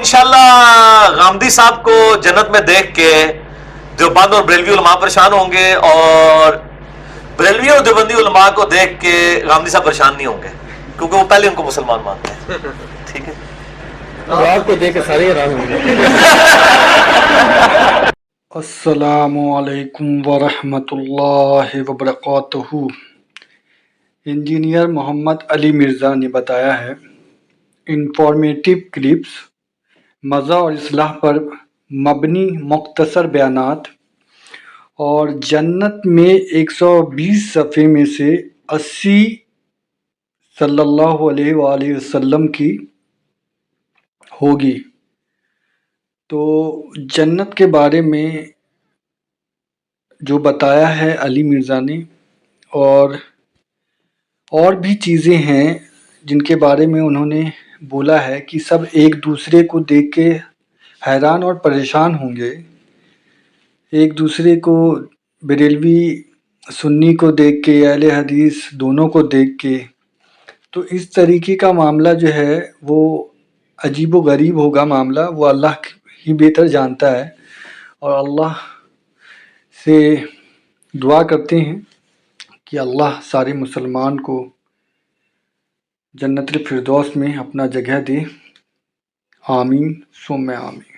انشاءاللہ غامدی صاحب کو جنت میں دیکھ کے دیوبند اور بریلوی علماء پریشان ہوں گے، اور بریلوی اور دیوبندی علماء کو دیکھ کے غامدی صاحب پریشان نہیں ہوں گے، کیونکہ وہ پہلے ان کو مسلمان مانتے ہیں. ٹھیک ہے، آپ کو دیکھ کے سارے حیران ہوں گے. السلام علیکم ورحمۃ اللہ وبرکاتہ. انجینئر محمد علی مرزا نے بتایا ہے انفارمیٹیو کلپس، مزہ اور اصلاح پر مبنی مختصر بیانات، اور جنت میں 120 صفحے میں سے 80 صلی اللہ علیہ وآلہ وسلم کی ہوگی. تو جنت کے بارے میں جو بتایا ہے علی مرزا نے، اور بھی چیزیں ہیں جن کے بارے میں انہوں نے بولا ہے کہ سب ایک دوسرے کو دیکھ کے حیران اور پریشان ہوں گے. ایک دوسرے کو، بریلوی سنی کو دیکھ کے، اہل حدیث دونوں کو دیکھ کے. تو اس طریقے کا معاملہ جو ہے وہ عجیب و غریب ہوگا معاملہ، وہ اللہ ہی بہتر جانتا ہے. اور اللہ سے دعا کرتے ہیں کہ اللہ سارے مسلمان کو جنت الفردوس میں اپنا جگہ دے. آمین ثم آمین.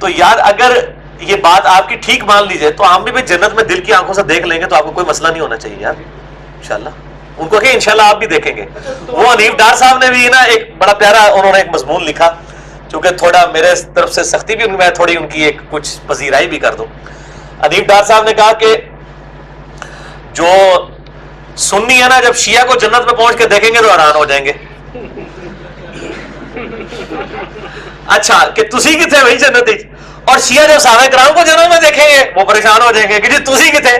تو یار اگر یہ بات آپ کی ٹھیک مان لیجئے تو ہم بھی جنت میں دل کی آنکھوں سے دیکھ لیں گے، تو آپ کو کوئی مسئلہ نہیں ہونا چاہیے یار انشاءاللہ. ان کو کہ انشاءاللہ آپ بھی دیکھیں گے. وہ حنیف ڈار صاحب نے بھی نا ایک بڑا پیارا انہوں نے ایک مضمون لکھا، چونکہ تھوڑا میرے طرف سے سختی بھی میں تھوڑی ان کی ایک کچھ پذیرائی بھی کر دوں. حنیف ڈار صاحب نے کہا کہ جو سنی ہے نا، جب شیعہ کو جنت میں پہنچ کے دیکھیں گے تو حیران ہو جائیں گے. اچھا کہ تسی کتنے بھائی جنت، اور شیعہ جب صحابہ کرام کو جنت میں دیکھیں گے وہ پریشان ہو جائیں گے کہ جی تسی کتنے.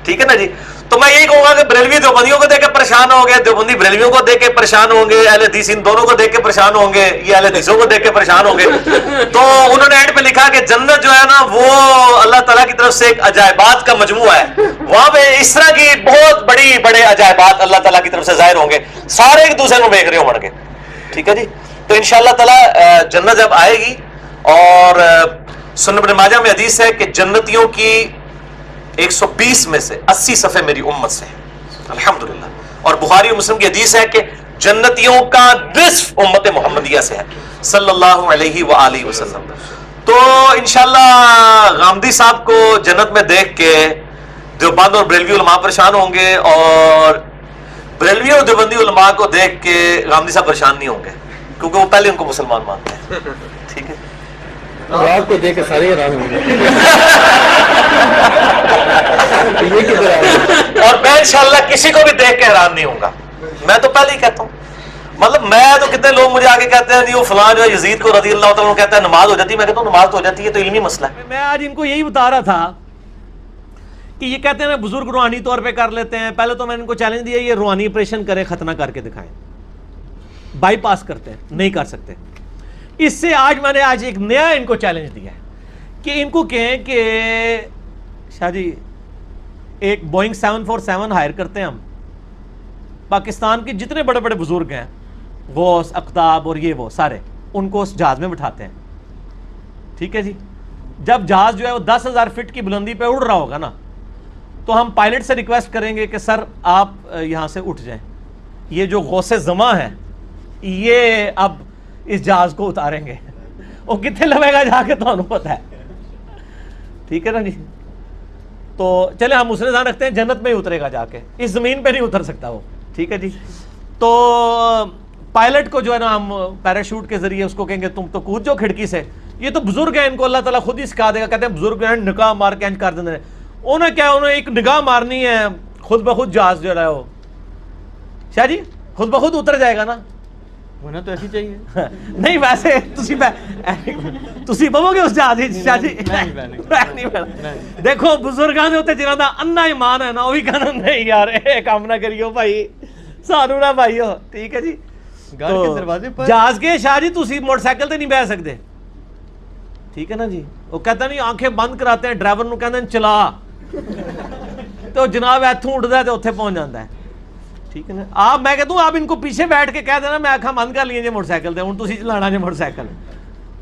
ٹھیک ہے نا جی. تو میں یہی کہوں گا کہ بریلوی دیوبندیوں کو دیکھ کے پریشان ہوں گے، دیوبندی بریلویوں کو دیکھ کے پریشان ہوں گے، اہل حدیث ان دونوں کو دیکھ کے پریشان ہوں گے، یہ اہل حدیثوں کو دیکھ کے پریشان ہوں گے. تو انہوں نے اینڈ پہ لکھا کہ جنت جو ہے نا وہ اللہ تعالیٰ کی طرف سے ایک عجائبات کا مجموعہ ہے. وہاں پہ اس طرح کی بہت بڑے عجائبات اللہ تعالیٰ کی طرف سے ظاہر ہوں گے، سارے ایک دوسرے کو دیکھ رہے ہوں گے. ٹھیک ہے جی. تو انشاءاللہ تعالیٰ جنت جب آئے گی، اور سنن ابن ماجہ میں حدیث ہے کہ جنتیوں کی 120 میں سے 80 صفحے میری امت سے ہیں الحمدللہ. اور بخاری و مسلم کی حدیث ہے کہ جنتیوں کا نصف امت محمدیہ سے ہے صلی اللہ علیہ وآلہ وسلم. تو انشاءاللہ غامدی صاحب کو جنت میں دیکھ کے دیوبند اور بریلوی علماء پریشان ہوں گے، اور بریلوی اور دیوبندی علماء کو دیکھ کے غامدی صاحب پریشان نہیں ہوں گے، کیونکہ وہ پہلے ان کو مسلمان مانتے ہیں. ٹھیک ہے. آپ کو دیکھ کے سارے حیران ہوں گے. اور میں انشاءاللہ کسی کو بھی دیکھ کے حیران نہیں ہوں گا. میں تو پہلے ہی کہتا ہوں، مطلب میں تو کتنے لوگ مجھے آگے کہتے ہیں وہ فلاں جو ہے یزید کو رضی اللہ تعالیٰ کہتا ہے نماز ہو جاتی ہے. میں کہتا ہوں نماز تو ہو جاتی ہے، تو علمی مسئلہ ہے. میں آج ان کو یہی بتا رہا تھا کہ یہ کہتے ہیں بزرگ روحانی طور پہ کر لیتے ہیں. پہلے تو میں نے ان کو چیلنج دیا یہ روحانی آپریشن کریں، ختنہ کر کے دکھائیں. بائی پاس کرتے ہیں، نہیں کر سکتے. اس سے آج میں نے ایک نیا ان کو چیلنج دیا ہے کہ ان کو کہیں کہ شاہ جی ایک بوئنگ 747 ہائر کرتے ہیں ہم، پاکستان کے جتنے بڑے بڑے بزرگ ہیں، غوث، اقطاب اور یہ وہ سارے، ان کو اس جہاز میں بٹھاتے ہیں. ٹھیک ہے جی. جب جہاز جو ہے وہ 10,000 فٹ کی بلندی پہ اڑ رہا ہوگا نا، تو ہم پائلٹ سے ریکویسٹ کریں گے کہ سر آپ یہاں سے اٹھ جائیں، یہ جو غوث زماں ہے یہ اب اس جہاز کو اتاریں گے. وہ کتنے لگے گا جا کے تو انہوں پتہ ہے. ٹھیک ہے نا جی. تو چلے ہم اس نے دھیان رکھتے ہیں جنت میں ہی اترے گا جا کے، اس زمین پہ نہیں اتر سکتا وہ. ٹھیک ہے جی. تو پائلٹ کو جو ہے نا ہم پیراشوٹ کے ذریعے اس کو کہیں گے تم تو کود جاؤ کھڑکی سے. یہ تو بزرگ ہیں، ان کو اللہ تعالیٰ خود ہی سکھا دے گا. کہتے ہیں بزرگ ہیں نگاہ مار کے انج کر دیں. انہیں کیا، انہیں ایک نگاہ مارنی ہے، خود بخود جہاز جو ہے وہ شاہ جی خود بخود اتر جائے گا نا. ہونا تو ایسی چاہیے. نہیں ویسے تسی بولو گے اس جہاز شاہ جی. دیکھو بزرگاں ہوتے جنہاں دا انا ایمان ہے نا، وہ بھی کہنا نہیں یار اے کام نہ کریو بھائی، سانو نہ بھائیو. ٹھیک ہے جی. گھر کے دروازے پر جہاز کے شاہ جی تسی موٹر سائیکل تے نہیں بیٹھ سکتے. ٹھیک ہے نا جی. وہ کہتا نہیں آنکھیں بند کراتے ہیں ڈرائیور نو، کہتے ہیں چلا، تو جناب ایتھوں اٹھتا ہے تو اتنے پہنچ جاتا ہے. ٹھیک ہے نا. آپ میں کہتا ہوں آپ ان کو پیچھے بیٹھ کے کہہ دینا میں آنکھاں بند کر لیے جی موٹر سائیکل تے، ہوں تسی چلانا جی موٹر سائیکل.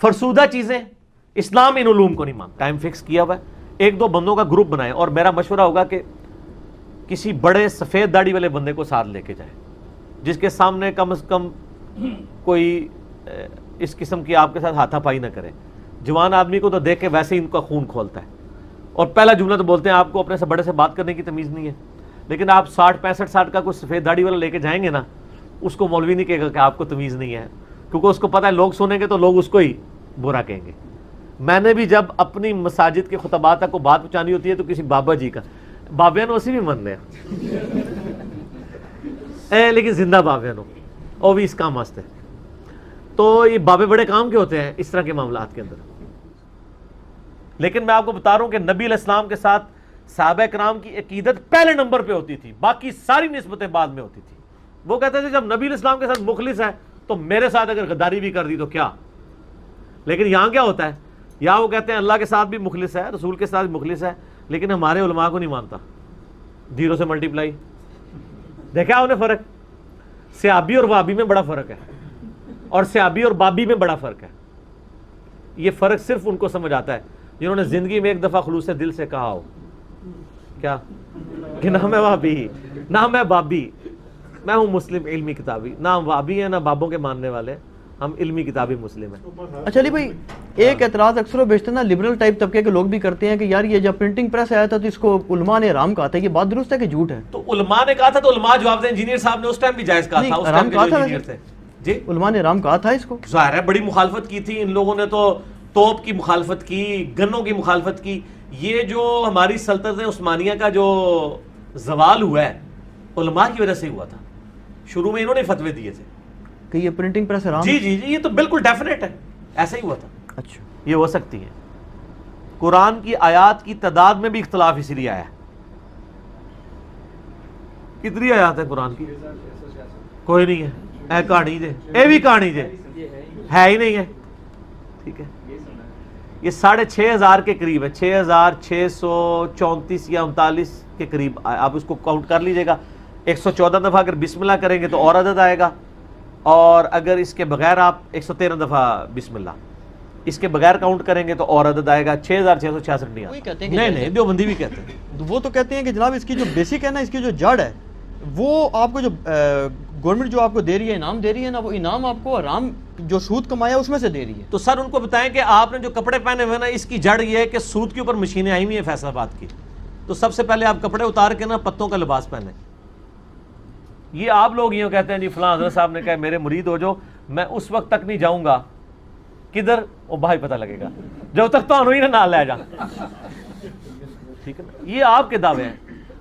فرسودہ چیزیں. اسلام ان علوم کو نہیں مانتا. ٹائم فکس کیا ہوا ہے, ایک دو بندوں کا گروپ بنائیں, اور میرا مشورہ ہوگا کہ کسی بڑے سفید داڑھی والے بندے کو ساتھ لے کے جائیں, جس کے سامنے کم از کم کوئی اس قسم کی آپ کے ساتھ ہاتھا پائی نہ کرے. جوان آدمی کو تو دیکھ کے ویسے ہی ان کا خون کھولتا ہے, اور پہلا جملہ تو بولتے ہیں آپ کو اپنے سے بڑے سے بات کرنے کی تمیز نہیں ہے. لیکن آپ 60-65 سال کا کوئی سفید داڑھی والا لے کے جائیں گے نا, اس کو مولوی نہیں کہے گا کہ آپ کو تمیز نہیں ہے, کیونکہ اس کو پتہ ہے لوگ سنیں گے تو لوگ اس کو ہی برا کہیں گے. میں نے بھی جب اپنی مساجد کے خطبات تک کو بات پہنچانی ہوتی ہے تو کسی بابا جی کا, بابے نو اسی بھی مننے ہیں لیکن زندہ بابے نو وہ بھی اس کام واسطے. تو یہ بابے بڑے کام کے ہوتے ہیں اس طرح کے معاملات کے اندر. لیکن میں آپ کو بتا رہا ہوں کہ نبی علیہ السلام کے ساتھ صحابہ کرام کی عقیدت پہلے نمبر پہ ہوتی تھی, باقی ساری نسبتیں بعد میں ہوتی تھی. وہ کہتے تھے جب نبی علیہ السلام کے ساتھ مخلص ہے تو میرے ساتھ اگر غداری بھی کر دی تو کیا. لیکن یہاں کیا ہوتا ہے, یہاں وہ کہتے ہیں اللہ کے ساتھ بھی مخلص ہے, رسول کے ساتھ بھی مخلص ہے, لیکن ہمارے علماء کو نہیں مانتا. 0 سے ملٹیپلائی دیکھا انہیں فرق. صحابی اور وابی میں بڑا فرق ہے, اور صحابی اور بابی میں بڑا فرق ہے. یہ فرق صرف ان کو سمجھ آتا ہے جنہوں نے زندگی میں ایک دفعہ خلوص دل سے کہا ہو کیا کہ نہ میں وابی نہ میں بابی, میں ہوں مسلم علمی کتابی. نہ ہم وابی ہیں نہ بابوں کے ماننے والے, ہم علمی کتابی مسلم ہیں. اچھا علی بھائی, ایک اعتراض اکثر و بیشتر نا لبرل ٹائپ طبقے کے لوگ بھی کرتے ہیں کہ یار یہ جب پرنٹنگ پریس آیا تھا تو اس کو علماء نے حرام کہا تھا, یہ بات درست ہے کہ جھوٹ ہے؟ تو علماء نے کہا تھا تو علماء جواب دیں. انجینئر صاحب نے اس ٹائم بھی جائز کہا تھا, اس ٹائم کے جو انجینئر تھے جی علماء نے حرام کہا تھا اس کو. ظاہر ہے بڑی مخالفت کی تھی ان لوگوں نے, تو توپ کی مخالفت کی, گنوں کی مخالفت کی. یہ جو ہماری سلطنت عثمانیہ کا جو زوال ہوا ہے علماء کی وجہ سے ہوا تھا. شروع میں انہوں نے فتوے دیے تھے کہ یہ پرنٹنگ پریس حرام. جی جی جی, یہ تو بالکل ڈیفینیٹ ہے, ایسا ہی ہوا تھا. اچھا, یہ ہو سکتی ہے. قرآن کی آیات کی تعداد میں بھی اختلاف اسی لیے آیا ہے. کتنی آیات ہے قرآن کی؟ کوئی نہیں ہے. اے کہانی دے, اے بھی کہانی دے, ہے ہی نہیں ہے. ٹھیک ہے, یہ 6,500 کے قریب ہے, 6,634 یا 39 کے قریب. آپ اس کو کاؤنٹ کر لیجئے گا. 114 دفعہ اگر بسم اللہ کریں گے تو اور عدد آئے گا, اور اگر اس کے بغیر آپ 113 دفعہ بسم اللہ اس کے بغیر کاؤنٹ کریں گے تو اور عدد آئے گا. 6,666 نہیں آتا. نہیں دیوبندی بھی کہتے ہیں. وہ تو کہتے ہیں کہ جناب اس کی جو بیسک ہے نا, اس کی جو جڑ ہے, وہ آپ کو جو گورنمنٹ جو آپ کو دے رہی ہے, انعام دے رہی ہے نا, وہ انعام آپ کو حرام جو سود کمایا اس میں سے دے رہی ہے. تو سر ان کو بتائیں کہ آپ نے جو کپڑے پہنے ہوئے نا, اس کی جڑ یہ ہے کہ سود کے اوپر مشینیں آئی ہوئی ہیں فیصل آباد کی, تو سب سے پہلے آپ کپڑے اتار کے نا پتوں کا لباس پہنے. یہ آپ لوگ یہ کہتے ہیں جی فلاں حضرت صاحب نے کہا میرے مرید ہو جو, میں اس وقت تک نہیں جاؤں گا. کدھر؟ وہ بھائی پتہ لگے گا جب تک تو ہی نہ لے جا. ٹھیک ہے نا, یہ آپ کے دعوے ہیں.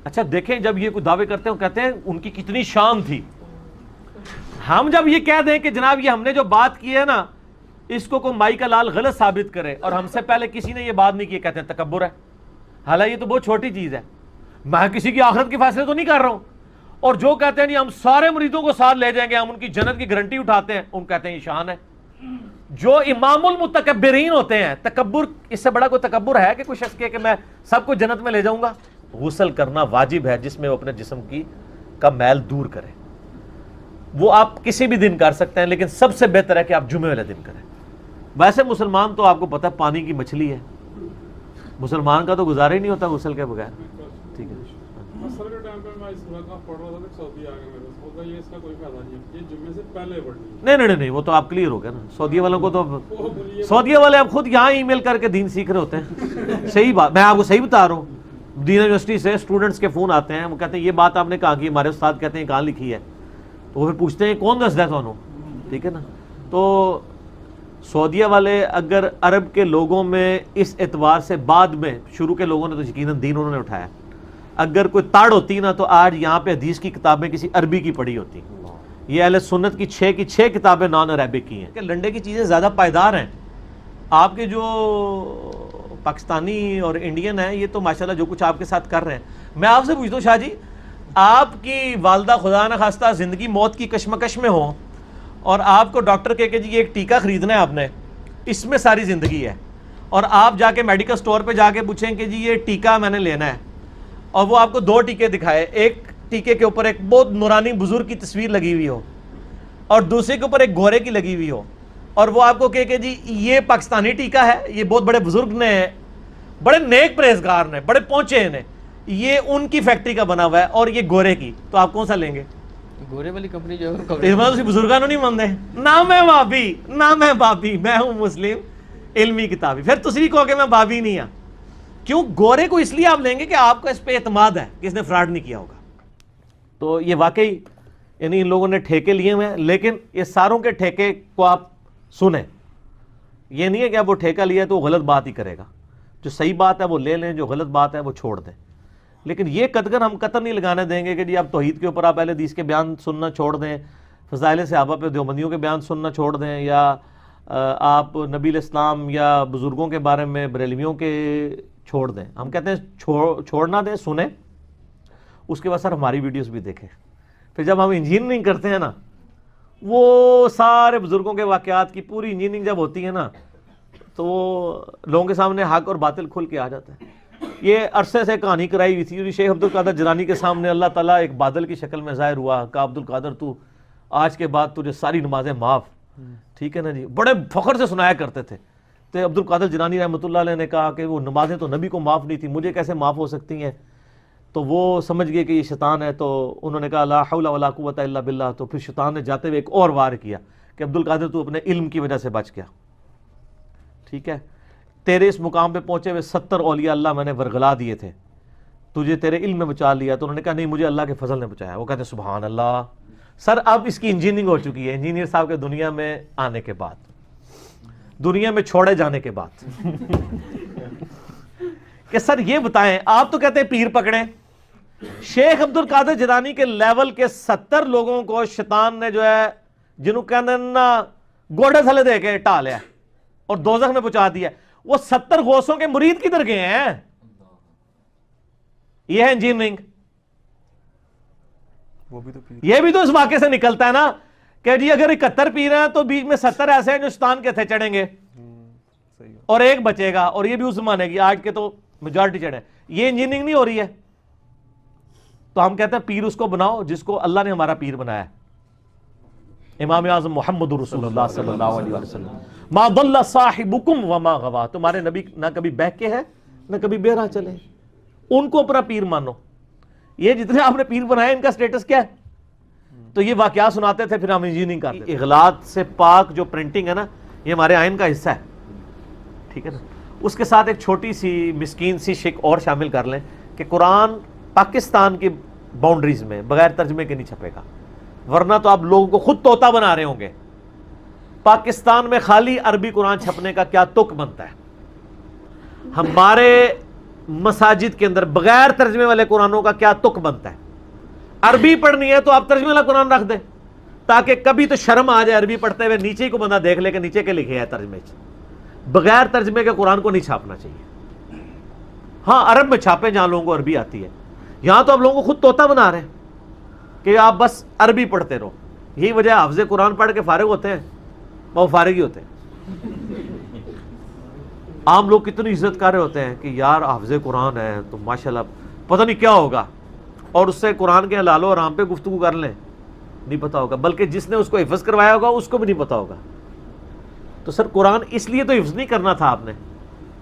اچھا دیکھیں جب یہ کوئی دعوے کرتے ہیں کہتے ہیں ان کی کتنی شان تھی. ہم جب یہ کہہ دیں کہ جناب یہ ہم نے جو بات کی ہے نا اس کو کوئی مائی کا لال غلط ثابت کرے, اور ہم سے پہلے کسی نے یہ بات نہیں کی, کہتے ہیں تکبر ہے. حالانکہ یہ تو بہت چھوٹی چیز ہے. میں کسی کی آخرت کے فیصلے تو نہیں کر رہا ہوں. اور جو کہتے ہیں جی ہم سارے مریدوں کو ساتھ لے جائیں گے, ہم ان کی جنت کی گارنٹی اٹھاتے ہیں, ان کہتے ہیں یہ شان ہے. جو امام المتکبرین ہوتے ہیں, تکبر اس سے بڑا کوئی تکبر ہے کہ کوئی شخص کہ میں سب کو جنت میں لے جاؤں گا؟ غسل کرنا واجب ہے جس میں وہ اپنے جسم کا میل دور کرے. وہ آپ کسی بھی دن کر سکتے ہیں, لیکن سب سے بہتر ہے کہ آپ جمعے والے دن کریں. ویسے مسلمان تو آپ کو پتہ ہے پانی کی مچھلی ہے, مسلمان کا تو گزارا ہی نہیں ہوتا غسل کے بغیر. ٹھیک ہے, نہیں وہ تو آپ کلیئر ہو گیا نا. سعودیہ والوں کو تو سعودیہ والے آپ خود یہاں ای میل کر کے دین سیکھ رہے ہوتے ہیں. صحیح بات, میں آپ کو صحیح بتا رہا ہوں. دین یونیورسٹی سے اسٹوڈنٹس کے فون آتے ہیں, وہ کہتے ہیں یہ بات آپ نے کہا کہ ہمارے استاد کہتے ہیں کہاں لکھی ہے, تو وہ پھر پوچھتے ہیں کون دستا ہے تھانوں. ٹھیک ہے نا. تو سعودیہ والے اگر عرب کے لوگوں میں اس اعتبار سے بعد میں شروع کے لوگوں نے تو یقیناً دین انہوں نے اٹھایا, اگر کوئی تاڑ ہوتی نا تو آج یہاں پہ حدیث کی کتابیں کسی عربی کی پڑھی ہوتی. یہ اہل سنت کی 6 کتابیں نان عربک کی ہیں. کہ لنڈے کی چیزیں زیادہ پائیدار ہیں. آپ کے جو پاکستانی اور انڈین ہیں یہ تو ماشاءاللہ جو کچھ آپ کے ساتھ کر رہے ہیں. میں آپ سے پوچھتا ہوں شاہ جی, آپ کی والدہ خدا نہ خواستہ زندگی موت کی کشمکش میں ہوں, اور آپ کو ڈاکٹر کہے کہ جی ایک ٹیکہ خریدنا ہے آپ نے, اس میں ساری زندگی ہے, اور آپ جا کے میڈیکل سٹور پہ جا کے پوچھیں کہ جی یہ ٹیکہ میں نے لینا ہے, اور وہ آپ کو 2 ٹیکے دکھائے, ایک ٹیکے کے اوپر ایک بہت نورانی بزرگ کی تصویر لگی ہوئی ہو اور دوسرے کے اوپر ایک گھوڑے کی لگی ہوئی ہو, اور وہ آپ کو کہ جی یہ پاکستانی ٹیکا ہے, یہ بہت بڑے بزرگ نے, بڑے نیک پرہیزگار نے, بڑے پہنچے نے, یہ ان کی فیکٹری کا بنا ہوا ہے اور یہ گورے کی, تو آپ کون سا لیں گے؟ گورے والی کمپنی جو ہے تسی بزرگانوں نہیں مانتے, نہ میں بابی نہ میں بابی, میں ہوں مسلم علمی کتابی. پھر تسی بھی کہو کہ میں بابی نہیں ہاں. کیوں؟ گورے کو اس لیے آپ لیں گے کہ آپ کو اس پہ اعتماد ہے کہ اس نے فراڈ نہیں کیا ہوگا. تو یہ واقعی یعنی ان لوگوں نے ٹھیکے لیے ہوئے ہیں, لیکن یہ ساروں کے ٹھیکے کو آپ سنیں. یہ نہیں ہے کہ اب وہ ٹھیکہ لیا تو وہ غلط بات ہی کرے گا, جو صحیح بات ہے وہ لے لیں, جو غلط بات ہے وہ چھوڑ دیں. لیکن یہ قطر ہم قطر نہیں لگانے دیں گے کہ جی آپ توحید کے اوپر آپ اہل حدیث کے بیان سننا چھوڑ دیں, فضائل صحابہ پہ دیوبندیوں کے بیان سننا چھوڑ دیں, یا آپ نبی الاسلام یا بزرگوں کے بارے میں بریلویوں کے چھوڑ دیں. ہم کہتے ہیں چھوڑنا دیں, سنیں, اس کے بعد سر ہماری ویڈیوز بھی دیکھیں. پھر جب ہم انجینئرنگ کرتے ہیں نا, وہ سارے بزرگوں کے واقعات کی پوری انجینئرنگ جب ہوتی ہے نا, تو وہ لوگوں کے سامنے حق اور باطل کھل کے آ جاتا ہے. یہ عرصے سے کہانی کرائی ہوئی تھی, شیخ عبد القادر جیلانی کے سامنے اللہ تعالیٰ ایک بادل کی شکل میں ظاہر ہوا, کہا عبد القادر تو آج کے بعد تجھے ساری نمازیں معاف. ٹھیک ہے نا جی, بڑے فخر سے سنایا کرتے تھے. تو عبد القادر جیلانی رحمۃ اللہ علیہ نے کہا کہ وہ نمازیں تو نبی کو معاف نہیں تھی, مجھے کیسے معاف ہو سکتی ہیں؟ تو وہ سمجھ گئے کہ یہ شیطان ہے, تو انہوں نے کہا لا حول ولا قوت الا باللہ. تو پھر شیطان نے جاتے ہوئے ایک اور وار کیا کہ عبد القادر تو اپنے علم کی وجہ سے بچ گیا. ٹھیک ہے, تیرے اس مقام پہ پہنچے ہوئے 70 اولیاء اللہ میں نے ورگلا دیے تھے, تجھے تیرے علم میں بچا لیا. تو انہوں نے کہا نہیں, مجھے اللہ کے فضل نے بچایا. وہ کہتے ہیں سبحان اللہ. سر اب اس کی انجینئرنگ ہو چکی ہے, انجینئر صاحب کے دنیا میں آنے کے بعد, دنیا میں چھوڑے جانے کے بعد کہ سر یہ بتائیں, آپ تو کہتے ہیں پیر پکڑیں. شیخ عبد القادر جیلانی کے لیول کے 70 لوگوں کو شیطان نے جو ہے, جنہوں کہتے ہیں نا گوڑے تھلے دے کے ٹا لیا اور دوزخ میں پہنچا دیا. وہ 70 غوثوں کے مرید کدھر گئے ہیں؟ یہ ہے انجینئرنگ. یہ بھی تو اس واقعے سے نکلتا ہے نا کہ جی اگر 71 پیر ہیں تو بیچ میں 70 ایسے ہیں جو شیطان کے تھے چڑھیں گے اور ایک بچے گا, اور یہ بھی اس زمانے کی, آج کے تو میجورٹی چڑھے. یہ انجینئرنگ نہیں ہو رہی ہے. تو ہم کہتے ہیں پیر اس کو بناؤ جس کو اللہ نے ہمارا پیر بنایا ہے, امام اعظم محمد رسول اللہ صلی اللہ علیہ وسلم. ما ضل صاحبکم وما غوا, تمہارے نبی نہ کبھی بہکے ہیں نہ کبھی بے راہ چلے, ان کو اپنا پیر مانو. یہ جتنے آپ نے پیر بنائے ان کا سٹیٹس کیا ہے؟ تو یہ واقعات سناتے تھے, پھر ہم انجینئرنگ کرتے تھے. اغلاط سے پاک جو پرنٹنگ ہے نا, یہ ہمارے آئین کا حصہ ہے. ٹھیک ہے نا, اس کے ساتھ ایک چھوٹی سی مسکین سی شک اور شامل کر لیں کہ قرآن پاکستان کی باؤنڈریز میں بغیر ترجمے کے نہیں چھپے گا, ورنہ تو آپ لوگوں کو خود طوطا بنا رہے ہوں گے. پاکستان میں خالی عربی قرآن چھپنے کا کیا تک بنتا ہے؟ ہمارے مساجد کے اندر بغیر ترجمے والے قرآنوں کا کیا تک بنتا ہے؟ عربی پڑھنی ہے تو آپ ترجمے والا قرآن رکھ دیں, تاکہ کبھی تو شرم آ جائے عربی پڑھتے ہوئے, نیچے کو بندہ دیکھ لے کہ نیچے کے لکھے ہے ترجمے. بغیر ترجمے کے قرآن کو نہیں چھاپنا چاہیے. ہاں عرب میں چھاپیں جہاں لوگوں کو عربی آتی ہے, یہاں تو آپ لوگوں کو خود طوطا بنا رہے ہیں کہ آپ بس عربی پڑھتے رہو. یہی وجہ حافظ قرآن پڑھ کے فارغ ہوتے ہیں, وہ فارغ ہی ہوتے ہیں. عام لوگ کتنی عزت کر رہے ہوتے ہیں کہ یار حافظ قرآن ہے تو ماشاءاللہ پتہ نہیں کیا ہوگا, اور اس سے قرآن کے حلال و حرام پہ گفتگو کر لیں, نہیں پتا ہوگا. بلکہ جس نے اس کو حفظ کروایا ہوگا اس کو بھی نہیں پتا ہوگا. تو سر قرآن اس لیے تو حفظ نہیں کرنا تھا آپ نے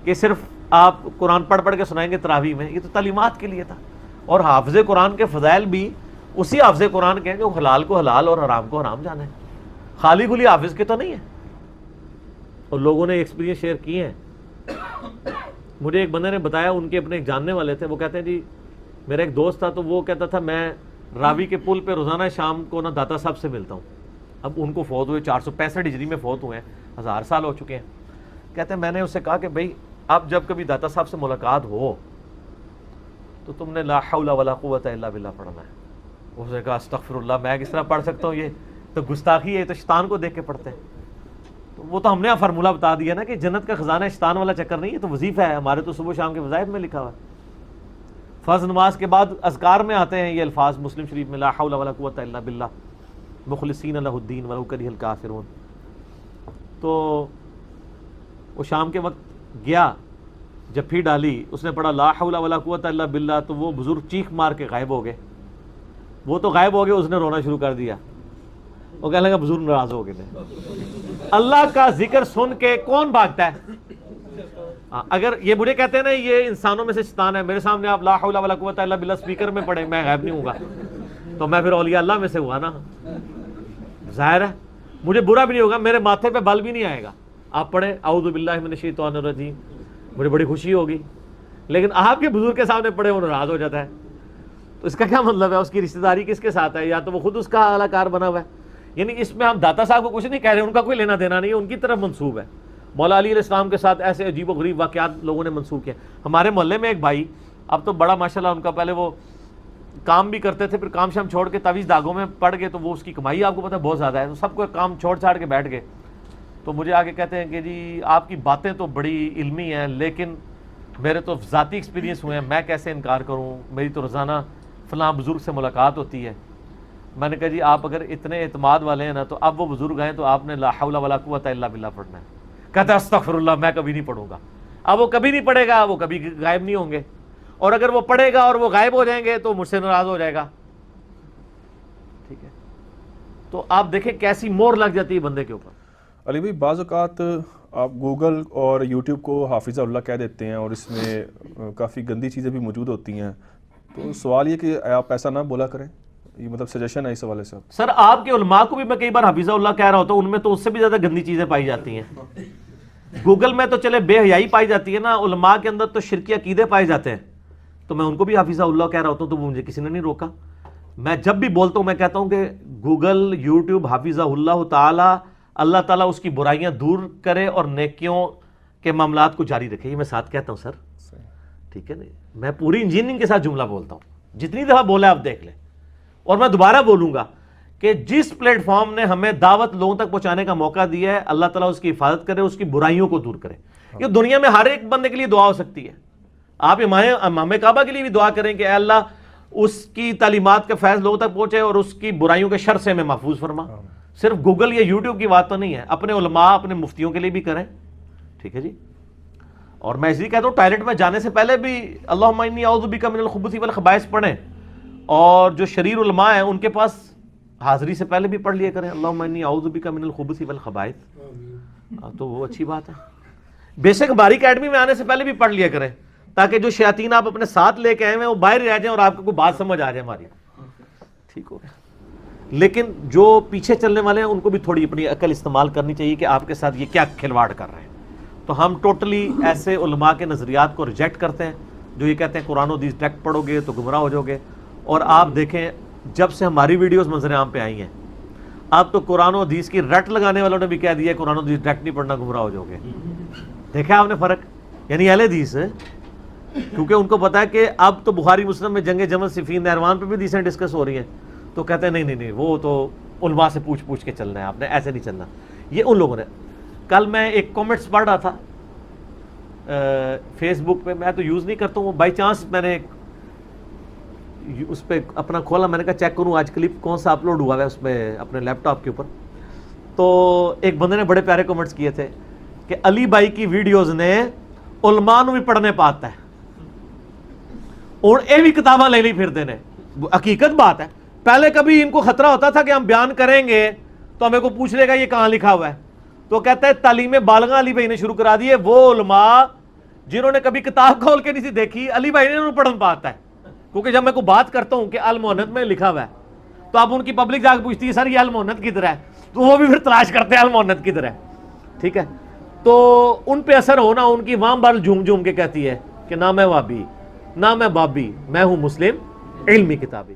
کہ صرف آپ قرآن پڑھ پڑھ کے سنائیں گے تراویح میں, یہ تو تعلیمات کے لیے تھا. اور حافظ قرآن کے فضائل بھی اسی حافظ قرآن کے ہیں جو حلال کو حلال اور حرام کو حرام جانے, خالی گلی حافظ کے تو نہیں ہے. اور لوگوں نے ایکسپیرینس شیئر کیے ہیں. مجھے ایک بندے نے بتایا, ان کے اپنے ایک جاننے والے تھے, وہ کہتے ہیں جی میرا ایک دوست تھا, تو وہ کہتا تھا میں راوی کے پل پہ روزانہ شام کو نا داتا صاحب سے ملتا ہوں. اب ان کو فوت ہوئے 465 ہجری میں فوت ہوئے ہیں, 1000 سال ہو چکے ہیں. کہتے ہیں میں نے اس سے کہا کہ بھائی اب جب کبھی داتا صاحب سے ملاقات ہو تو تم نے لا حول ولا قوت الا باللہ پڑھنا ہے. اس نے کہا استغفر اللہ, میں کس طرح پڑھ سکتا ہوں, یہ تو گستاخی ہے, یہ تو شیطان کو دیکھ کے پڑھتے ہیں. تو وہ تو ہم نے فارمولہ بتا دیا نا کہ جنت کا خزانہ شیطان والا چکر نہیں ہے, تو وظیفہ ہے. ہمارے تو صبح شام کے وظائف میں لکھا ہوا ہے. فرض نماز کے بعد اذکار میں آتے ہیں یہ الفاظ مسلم شریف میں, لا حول ولا قوت الا باللہ مخلصین لہ الدین ولو کرہ الکافرون. تو وہ شام کے وقت گیا, جفی ڈالی, اس نے پڑھا لا حول ولا قوت الا باللہ, تو وہ بزرگ چیخ مار کے غائب ہو گئے. وہ تو غائب ہو گئے, اس نے رونا شروع کر دیا. وہ کہنے لگا بزرگ ناراض ہو گئے. اللہ کا ذکر سن کے کون بھاگتا ہے؟ اگر یہ مجھے کہتے ہیں نا یہ انسانوں میں سے شیطان ہے، میرے سامنے آپ لا حول ولا قوت الا باللہ اسپیکر میں پڑھیں، میں غائب نہیں ہوں گا، تو میں پھر اولیاء اللہ میں سے ہوا نا، ظاہر ہے مجھے برا بھی نہیں ہوگا، میرے ماتھے پہ بل بھی نہیں آئے گا، آپ پڑھیں اعوذ باللہ من الشیطان الرجیم، مجھے بڑی خوشی ہوگی، لیکن آپ کے بزرگ کے سامنے پڑھے وہ ناراض ہو جاتا ہے، تو اس کا کیا مطلب ہے؟ اس کی رشتہ داری کس کے ساتھ ہے؟ یا تو وہ خود اس کا اعلی کار بنا ہوا ہے. یعنی اس میں ہم داتا صاحب کو کچھ نہیں کہہ رہے، ان کا کوئی لینا دینا نہیں ہے، ان کی طرف منسوب ہے. مولا علی علیہ السلام کے ساتھ ایسے عجیب و غریب واقعات لوگوں نے منسوب کیے. ہمارے محلے میں ایک بھائی، اب تو بڑا ماشاءاللہ ان کا، پہلے وہ کام بھی کرتے تھے، پھر کام شام چھوڑ کے تعویذ داغوں میں پڑ گئے، تو وہ اس کی کمائی آپ کو پتہ ہے بہت زیادہ ہے، تو سب کو کام چھوڑ چھاڑ کے بیٹھ گئے. تو مجھے آگے کہتے ہیں کہ جی آپ کی باتیں تو بڑی علمی ہیں، لیکن میرے تو ذاتی ایکسپیرینس ہوئے ہیں، میں کیسے انکار کروں، میری تو روزانہ فلاں بزرگ سے ملاقات ہوتی ہے. میں نے کہا جی آپ اگر اتنے اعتماد والے ہیں نا، تو اب وہ بزرگ ہیں تو آپ نے لا حول ولا قوت الا باللہ پڑھنا ہے. کہتا ہے استغفر اللہ، میں کبھی نہیں پڑھوں گا. اب وہ کبھی نہیں پڑھے گا، وہ کبھی غائب نہیں ہوں گے، اور اگر وہ پڑھے گا اور وہ غائب ہو جائیں گے تو مجھ سے ناراض ہو جائے گا. ٹھیک ہے، تو آپ دیکھیں کیسی مور لگ جاتی ہے بندے کے اوپر. علی بھائی بعض اوقات آپ گوگل اور یوٹیوب کو حافظہ اللہ کہہ دیتے ہیں، اور اس میں کافی گندی چیزیں بھی موجود ہوتی ہیں، تو سوال یہ کہ آپ ایسا نہ بولا کریں، یہ مطلب سجیشن ہے اس حوالے سے. سر آپ کے علماء کو بھی میں کئی بار حافظہ اللہ کہہ رہا ہوتا ہوں، ان میں تو اس سے بھی زیادہ گندی چیزیں پائی جاتی ہیں. گوگل میں تو چلے بے حیائی پائی جاتی ہے نا، علماء کے اندر تو شرکی عقیدے پائے جاتے ہیں، تو میں ان کو بھی حافظہ اللہ کہہ رہا ہوتا ہوں، تو مجھے کسی نے نہیں روکا. میں جب بھی بولتا ہوں میں کہتا ہوں کہ گوگل یوٹیوب حافظہ اللہ تعالی، اللہ تعالیٰ اس کی برائیاں دور کرے اور نیکیوں کے معاملات کو جاری رکھے. یہ میں ساتھ کہتا ہوں سر، ٹھیک ہے نا. میں پوری انجینئرنگ کے ساتھ جملہ بولتا ہوں، جتنی دفعہ بولا آپ دیکھ لیں، اور میں دوبارہ بولوں گا کہ جس پلیٹ فارم نے ہمیں دعوت لوگوں تک پہنچانے کا موقع دیا ہے، اللہ تعالیٰ اس کی حفاظت کرے، اس کی برائیوں کو دور کرے. یہ دنیا میں ہر ایک بندے کے لیے دعا ہو سکتی ہے. آپ امام کعبہ کے لیے بھی دعا کریں کہ اے اللہ اس کی تعلیمات کا فیض لوگوں تک پہنچے اور اس کی برائیوں کے شر سے ہمیں محفوظ فرما. صرف گوگل یا یوٹیوب کی بات تو نہیں ہے، اپنے علماء اپنے مفتیوں کے لیے بھی کریں. ٹھیک ہے جی. اور میں اس لیے کہتا ہوں ٹوائلٹ میں جانے سے پہلے بھی اللہم انی اعوذ بک من الخبث والخبائث پڑھیں، اور جو شریر علماء ہیں ان کے پاس حاضری سے پہلے بھی پڑھ لیا کریں اللہم انی اعوذ بک من الخبث والخبائث. تو وہ اچھی بات ہے. بیشک ہماری اکیڈمی میں آنے سے پہلے بھی پڑھ لیا کریں، تاکہ جو شیاطین آپ اپنے ساتھ لے کے آئے ہیں وہ باہر رہ جائیں اور آپ کو کوئی بات سمجھ آ جائے ہماری. ٹھیک ہو گیا. لیکن جو پیچھے چلنے والے ہیں ان کو بھی تھوڑی اپنی عقل استعمال کرنی چاہیے کہ آپ کے ساتھ یہ کیا کھلواڑ کر رہے ہیں. تو ہم ٹوٹلی ایسے علماء کے نظریات کو ریجیکٹ کرتے ہیں جو یہ کہتے ہیں قرآن و حدیث ڈائریکٹ پڑھو گے تو گمراہ ہو جاؤ گے. اور آپ دیکھیں جب سے ہماری ویڈیوز منظر عام پہ آئی ہیں، اب تو قرآن و حدیث کی رٹ لگانے والوں نے بھی کہہ دیا قرآن و حدیث ڈائریکٹ نہیں پڑھنا، گمراہ ہو جاؤ گے. دیکھا آپ نے فرق؟ یعنی اہل حدیث کیونکہ ان کو پتا ہے کہ اب تو بخاری مسلم میں جنگ جمل صفین نہروان پہ بھی حدیثیں ڈسکس ہو رہی ہیں، تو کہتے ہیں نہیں وہ تو علماء سے پوچھ کے چلنا ہے، آپ نے ایسے نہیں چلنا. یہ ان لوگوں نے. کل میں ایک کامنٹس پڑھ رہا تھا فیس بک پہ، میں تو یوز نہیں کرتا ہوں، بائی چانس میں نے اس پہ اپنا کھولا، میں نے کہا چیک کروں آج کلپ کون سا اپلوڈ ہوا ہے اس پہ اپنے لیپ ٹاپ کے اوپر. تو ایک بندے نے بڑے پیارے کامنٹس کیے تھے کہ علی بھائی کی ویڈیوز نے علماء نو بھی پڑھنے پاتا ہے، اور یہ بھی کتاباں لے لی پھرتے نے. حقیقت بات ہے، پہلے کبھی ان کو خطرہ ہوتا تھا کہ ہم بیان کریں گے تو ہمیں کو پوچھ لے گا یہ کہاں لکھا ہوا ہے. تو کہتا ہے تعلیم بالغہ علی بھائی نے شروع کرا دی ہے. وہ علماء جنہوں نے کبھی کتاب کھول کے نہیں سی دیکھی، علی بھائی نے انہوں پڑھن پاتا ہے. کیونکہ جب میں کو بات کرتا ہوں کہ المؤنث میں لکھا ہوا ہے، تو اب ان کی پبلک جا کے پوچھتی ہے سر یہ المؤنث کدھر ہے، تو وہ بھی پھر تلاش کرتے ہیں المؤنث کدھر ہے. ٹھیک ہے، تو ان پہ اثر ہونا، ان کی وام بال جھوم کے کہتی ہے کہ نہ میں وابی نہ میں بابی، میں ہوں مسلم علمی کتابی.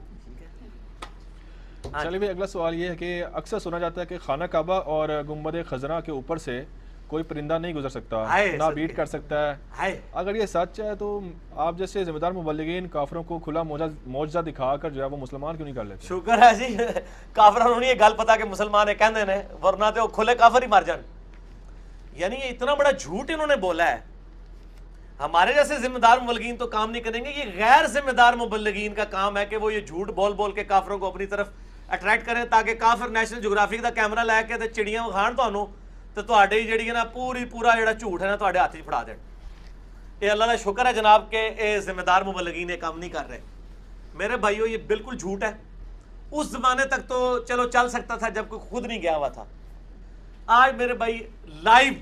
چلیے بھائی اگلا سوال یہ ہے کہ اکثر سنا جاتا ہے کہ خانہ کعبہ اور گنبد خضرا کے اوپر سے کوئی پرندہ نہیں گزر سکتا، نہ بیٹ کر سکتا ہے. اگر یہ سچ ہے تو آپ جیسے ذمہ دار مبلغین کافروں کو کھلا معجزہ دکھا کر جو ہے وہ مسلمان کیوں نہیں کر لیتے؟ شکر ہے جی کافروں نے یہ گل پتا کہ مسلمان ہے کہندے نے، ورنہ تو کھلے کافر ہی مر جان. یعنی یہ اتنا بڑا جھوٹ انہوں نے بولا ہے. ہمارے جیسے ذمہ دار مبلغین تو کام نہیں کریں گے، یہ غیر ذمہ دار مبلغین کا کام ہے کہ وہ یہ جھوٹ بول کے کافروں کو اپنی طرف اٹریکٹ کریں، تاکہ کافر نیشنل جغرافی کا کیمرہ لے کے چڑیاں وکھان تانوں تو تہاڈی جڑی ہے نا پورا جڑا جھوٹ ہے نا تہاڈے ہاتھ وچ پھڑا دین. یہ اللہ کا شکر ہے جناب کہ یہ ذمہ دار مبلغین یہ کام نہیں کر رہے. میرے بھائیو یہ بالکل جھوٹ ہے. اس زمانے تک تو چلو چل سکتا تھا جب کوئی خود نہیں گیا ہوا تھا، آج میرے بھائی لائیو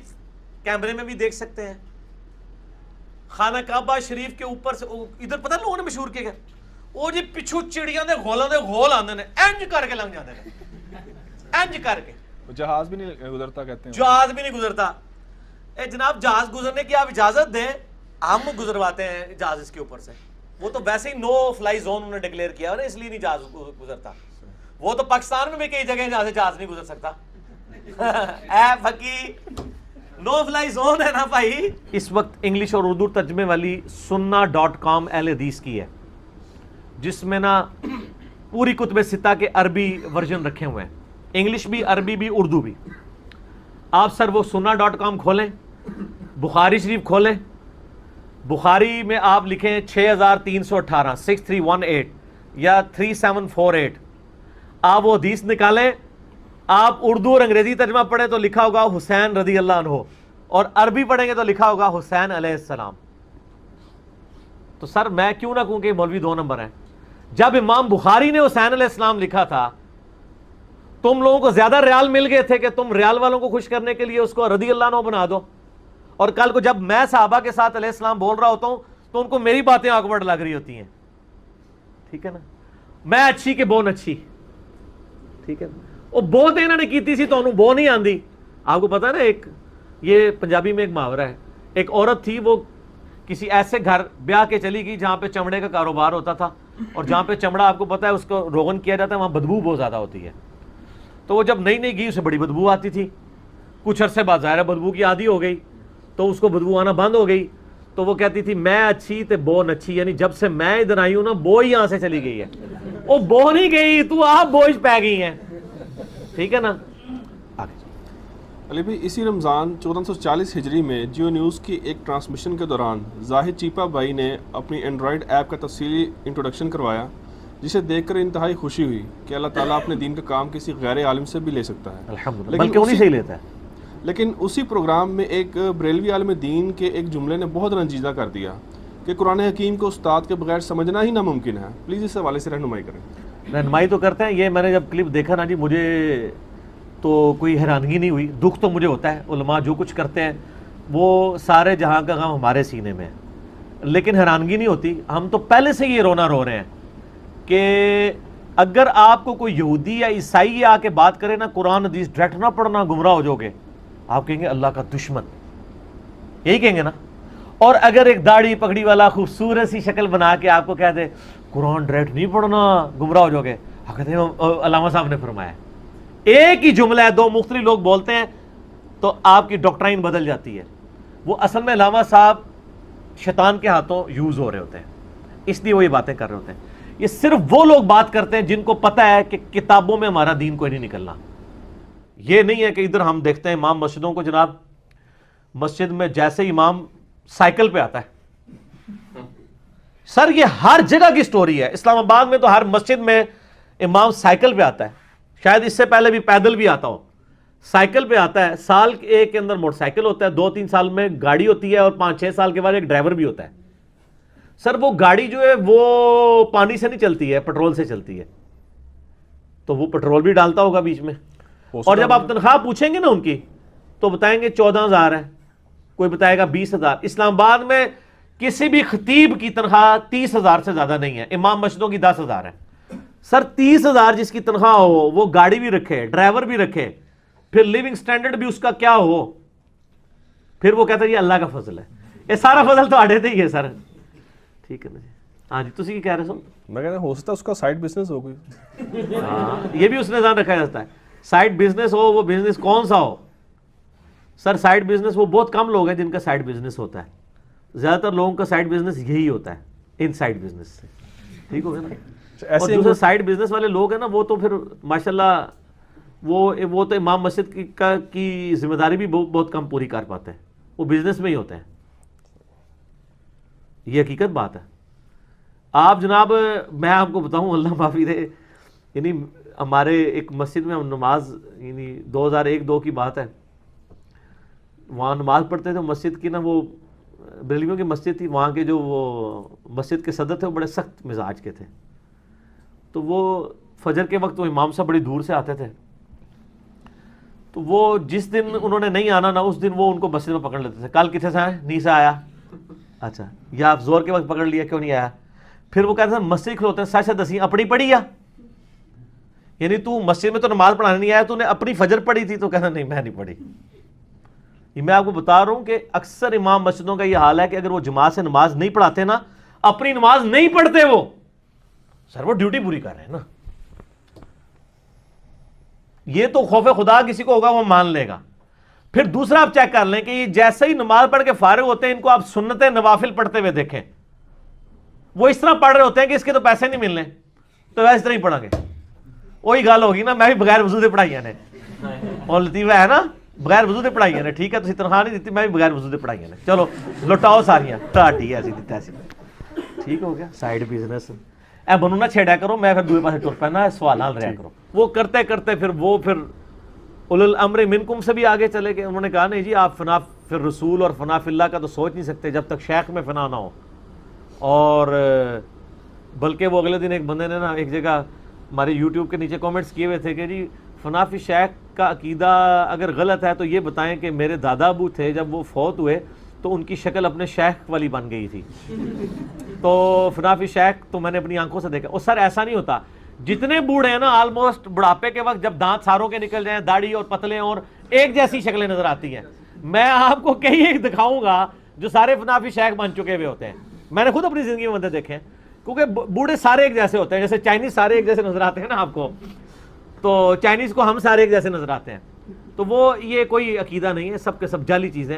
کیمرے میں بھی دیکھ سکتے ہیں. خانہ کعبہ شریف کے اوپر سے ادھر پتہ لوگوں نے مشہور کیا گیا وہ جی پچھو چڑیاں دے گولاں دے گول آندے نے انج کر کے لنگ جاندے نے انج کر کے. جہاز بھی نہیں گزرتا کہتے ہیں. جہاز بھی نہیں گزرتا. اے جناب جہاز گزرنے کی آپ اجازت دیں, ہم گزرواتے ہیں جہاز اس کے اوپر سے. وہ تو ویسے ہی نو فلائی زون انہوں نے ڈکلیئر کیا نا, اس لیے نہیں جہاز گزرتا. وہ تو پاکستان میں بھی کئی جگہ جہاں سے جہاز نہیں گزر سکتا. اے پھکی نو فلائی زون ہے نا بھائی. اس وقت انگلش اور اردو ترجمے والی sunna.com اہل حدیث کی ہے, جس میں نا پوری کتب ستہ کے عربی ورژن رکھے ہوئے ہیں, انگلش بھی, عربی بھی, اردو بھی. آپ سر وہ sunna.com کھولیں, بخاری شریف کھولیں, بخاری میں آپ لکھیں 6318 6318 یا 3748, آپ وہ حدیث نکالیں. آپ اردو اور انگریزی ترجمہ پڑھیں تو لکھا ہوگا حسین رضی اللہ عنہ, اور عربی پڑھیں گے تو لکھا ہوگا حسین علیہ السلام. تو سر میں کیوں نہ کہوں کہ مولوی 2 نمبر ہیں. جب امام بخاری نے حسین علیہ السلام لکھا تھا, تم لوگوں کو زیادہ ریال مل گئے تھے کہ تم ریال والوں کو خوش کرنے کے لیے اس کو رضی اللہ عنہ بنا دو, اور کل کو جب میں صحابہ کے ساتھ علیہ السلام بول رہا ہوتا ہوں تو ان کو میری باتیں آکورڈ لگ رہی ہوتی ہیں. ٹھیک ہے نا, میں اچھی کہ بون اچھی. ٹھیک ہے نا, وہ بہت انہوں نے کیتی سی تو انہوں بو نہیں آندی. آپ کو پتا ہے نا, ایک یہ پنجابی میں ایک محاورہ ہے, ایک عورت تھی وہ کسی ایسے گھر بیاہ کے چلی گئی جہاں پہ چمڑے کا کاروبار ہوتا تھا, اور جہاں پہ چمڑا آپ کو پتا ہے اس کو روغن کیا جاتا ہے, وہاں بدبو بہت زیادہ ہوتی ہے. تو وہ جب نئی نئی گئی اسے بڑی بدبو آتی تھی. کچھ عرصے بعد ظاہر بدبو کی عادی ہو گئی تو اس کو بدبو آنا بند ہو گئی. تو وہ کہتی تھی میں اچھی تے بو نچھی, یعنی جب سے میں ادھر آئی ہوں نا بو ہی یہاں سے چلی گئی ہے. وہ بو نہیں گئی, تو آپ بوجھ پہ گئی ہیں. ٹھیک ہے نا. علی بھائی, اسی رمضان 1440 ہجری میں جیو نیوز کی ایک ٹرانسمیشن کے دوران زاہد چیپا بھائی نے اپنی اینڈرائڈ ایپ کا تفصیلی انٹروڈکشن کروایا, جسے دیکھ کر انتہائی خوشی ہوئی کہ اللہ تعالیٰ اپنے دین کا کام کسی غیر عالم سے بھی لے سکتا ہے. الحمدللہ, بلکہ انہی سے ہی لیتا ہے. لیکن اسی پروگرام میں ایک بریلوی عالم دین کے ایک جملے نے بہت رنجیدہ کر دیا کہ قرآن حکیم کو استاد کے بغیر سمجھنا ہی ناممکن ہے. پلیز اس حوالے سے رہنمائی کریں. رہنمائی تو کرتے ہیں. یہ میں نے جب کلپ دیکھا نا جی, مجھے تو کوئی حیرانگی نہیں ہوئی. دکھ تو مجھے ہوتا ہے, علماء جو کچھ کرتے ہیں وہ سارے جہاں کا غم ہمارے سینے میں ہے, لیکن حیرانگی نہیں ہوتی. ہم تو پہلے سے یہ رونا رو رہے ہیں کہ اگر آپ کو کوئی یہودی یا عیسائی آ کے بات کرے نا قرآن حدیث ڈائریکٹ نہ پڑھنا گمراہ ہو جاؤ گے, آپ کہیں گے اللہ کا دشمن, یہی کہیں گے نا. اور اگر ایک داڑھی پگڑی والا خوبصورت سی شکل بنا کے آپ کو کہہ دے قرآن ڈائریکٹ نہیں پڑھنا گمراہ ہو جاؤ گے, آپ کہتے ہیں علامہ صاحب نے فرمایا. ایک ہی جملہ ہے, 2 مختلف لوگ بولتے ہیں تو آپ کی ڈاکٹرائن بدل جاتی ہے. وہ اصل میں علامہ صاحب شیطان کے ہاتھوں یوز ہو رہے ہوتے ہیں, اس لیے وہ یہ باتیں کر رہے ہوتے ہیں. یہ صرف وہ لوگ بات کرتے ہیں جن کو پتہ ہے کہ کتابوں میں ہمارا دین کوئی نہیں نکلنا. یہ نہیں ہے کہ ادھر ہم دیکھتے ہیں امام مسجدوں کو, جناب مسجد میں جیسے امام سائیکل پہ آتا ہے, سر یہ ہر جگہ کی سٹوری ہے. اسلام آباد میں تو ہر مسجد میں امام سائیکل پہ آتا ہے, شاید اس سے پہلے بھی پیدل بھی آتا ہو. سائیکل پہ آتا ہے, سال ایک کے اندر موٹر سائیکل ہوتا ہے, 2-3 سال میں گاڑی ہوتی ہے, اور 5-6 سال کے بعد ایک ڈرائیور بھی ہوتا ہے. سر وہ گاڑی جو ہے وہ پانی سے نہیں چلتی ہے, پیٹرول سے چلتی ہے, تو وہ پیٹرول بھی ڈالتا ہوگا بیچ میں. اور جب آپ تنخواہ پوچھیں گے نا ان کی تو بتائیں گے 14,000 ہے, کوئی بتائے گا 20,000. اسلام آباد میں کسی بھی خطیب کی تنخواہ 30,000 سے زیادہ نہیں ہے, امام مسجدوں کی 10,000 ہے. سر 30,000 جس کی تنخواہ ہو, وہ گاڑی بھی رکھے, ڈرائیور بھی رکھے, پھر لیونگ سٹینڈرڈ بھی اس کا کیا ہو, پھر وہ کہتا ہے یہ اللہ کا فضل ہے. یہ سارا فضل تو آڑے تھے ہی ہے سر. ٹھیک ہے نا جی. ہاں جی, تسی کی کہہ رہے سو؟ میں کہتا ہوں ہو سکتا ہے اس کا سائیڈ بزنس ہو کوئی. ہاں, یہ بھی اس نے ذہن رکھا جاتا ہے. سائیڈ بزنس ہو, وہ بزنس کون سا ہو؟ سر سائیڈ بزنس وہ بہت کم لوگ ہیں جن کا سائیڈ بزنس ہوتا ہے. زیادہ تر لوگوں کا سائیڈ بزنس یہی ہوتا ہے, ان سائیڈ بزنس سے. ٹھیک ہو گیا نا. اور دوسرے سائیڈ بزنس والے لوگ ہیں نا, وہ تو پھر ماشاءاللہ وہ تو امام مسجد کی ذمہ داری بھی بہت کم پوری کر پاتے ہیں, وہ بزنس میں ہی ہوتے ہیں. یہ حقیقت بات ہے. آپ جناب میں آپ کو بتاؤں, اللہ معافی دے, یعنی ہمارے ایک مسجد میں ہم نماز, یعنی 2001-2 کی بات ہے, وہاں نماز پڑھتے تھے. مسجد کی نا وہ بریلویوں کی مسجد تھی, وہاں کے جو وہ مسجد کے صدر تھے وہ بڑے سخت مزاج کے تھے. تو وہ فجر کے وقت وہ امام صاحب بڑی دور سے آتے تھے, تو وہ جس دن انہوں نے نہیں آنا نا اس دن وہ ان کو مسجد میں پکڑ لیتے تھے. کل کتنے سے آئے؟ نہیں سے آیا. اچھا یا آپ زور کے وقت پکڑ لیا کیوں نہیں آیا؟ پھر وہ کہتے ہیں مسجد کھلوتے ہیں سچ سے دسی اپنی پڑھی یا یعنی تو مسجد میں تو نماز پڑھانے نہیں آیا, تو نے اپنی فجر پڑھی تھی؟ تو کہتا نہیں میں نہیں پڑھی. یہ میں آپ کو بتا رہا ہوں کہ اکثر امام مسجدوں کا یہ حال ہے کہ اگر وہ جماعت سے نماز نہیں پڑھاتے نا, اپنی نماز نہیں پڑھتے وہ, سر وہ ڈیوٹی پوری کر رہے ہیں نا. یہ تو خوف خدا کسی کو ہوگا وہ مان لے گا. پھر دوسرا آپ چیک کر لیں کہ یہ جیسے ہی نماز پڑھ کے فارغ ہوتے ہیں ان کو آپ سنت نوافل پڑھتے ہوئے دیکھیں, وہ اس طرح پڑھ رہے ہوتے ہیں کہ اس کے تو پیسے نہیں ملنے, تو ویسے اس طرح ہی پڑھیں گے. وہی گل ہوگی نا, میں بھی بغیر وضو دے پڑھائی نے, اور لطیفہ ہے نا بغیر وضو دے پڑھائی نے, ٹھیک ہے تسی تنخواہ نہیں دیتی, میں بھی بغیر وضو دے پڑھائی نے, چلو لٹاؤ ساریاں ٹاٹی ایسی دیتا ایسی, ٹھیک ہو گیا. سائیڈ بزنس اے بنو نہ چھیڑا کرو, میں پھر دوسرے پاسے ٹر پینا, سوال حل رہا کرو. وہ کرتے کرتے پھر اولو الامر منکم سے بھی آگے چلے گئے. انہوں نے کہا نہیں جی آپ فنا فی الرسول اور فنا فی اللہ کا تو سوچ نہیں سکتے جب تک شیخ میں فنا نہ ہو. اور بلکہ وہ اگلے دن ایک بندے نے نا ایک جگہ ہمارے یوٹیوب کے نیچے کامنٹس کیے ہوئے تھے کہ جی فنا فی شیخ کا عقیدہ اگر غلط ہے تو یہ بتائیں کہ میرے دادا ابو تھے جب وہ فوت ہوئے تو ان کی شکل اپنے شیخ والی بن گئی تھی, تو فنا فی شیخ تو میں نے اپنی آنکھوں سے دیکھا. اور سر ایسا نہیں ہوتا, جتنے بوڑھے ہیں نا آلموسٹ بڑھاپے کے وقت جب دانت ساروں کے نکل جائیں, داڑھی اور پتلے اور ایک جیسی شکلیں نظر آتی ہیں. میں آپ کو کئی ایک دکھاؤں گا جو سارے فنا فی شیخ بن چکے ہوئے ہوتے ہیں. میں نے خود اپنی زندگی میں بندے دیکھے ہیں, کیونکہ بوڑھے سارے ایک جیسے ہوتے ہیں, جیسے چائنیز سارے ایک جیسے نظر آتے ہیں نا آپ کو, تو چائنیز کو ہم سارے ایک جیسے نظر آتے ہیں. تو وہ یہ کوئی عقیدہ نہیں ہے, سب کے سب جعلی چیزیں